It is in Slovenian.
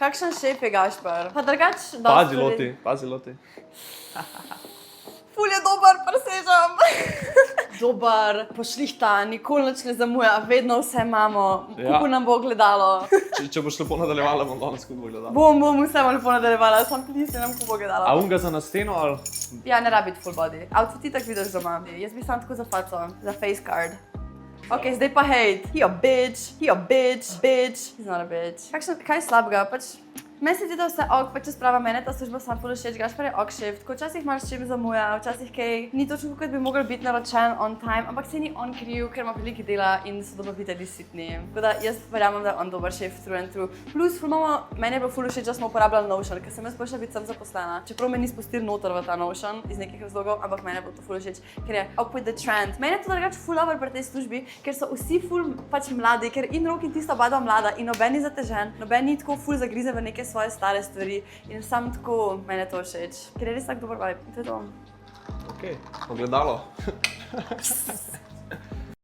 Kakšen šef je Gašper? Pa drugač... Pazi loti. Ful je dober, presežem. Dober, pošlihta, nikoli nič ne zamuja, vedno vse imamo. Kako nam bo gledalo? Če boš lepo nadaljevala, bom danes kako bo gledala. Bom vse lepo nadaljevala, sam please, nam kako bo gledalo. A unga za na steno ali? Ja, ne rabi full body. Outfit ti tak vidiš doma. Jaz bi sam tako za faco, za face card. Ok, zdaj pa hate. He a bitch, bitch. He's not a bitch. Kaj je slabega? Pač, meni se zdi, da vse ok, pač sprava mene ta služba sam ful všeč, Gašper je ok šef, tako včasih imaš čim zamuja, včasih kaj, ni točno kot bi mogel biti naročen on time, ampak se ni on kriv, ker ima veliko dela in so dobavitelji sitni. Tako da jaz verjamem, da je on dober šef through and through. Plus, meni je bilo ful všeč, da smo uporabljali Notion, ker sem jaz prišla biti sem zaposlena. Čeprav me ni spustil noter v ta Notion iz nekih razlogov, ampak meni je bilo to ful všeč, ker je up with the trend. Meni je to drugače ful dobro pri tej službi, ker so vsi ful pač mladi, ker in Rok in tista oba dva mlada in noben ni zatežen, noben ni tako ful zagrizen v neke svoje stare stvari in sam tako meni je to všeč, ker je res tak dober vibe. To je to. Ok, ogledalo.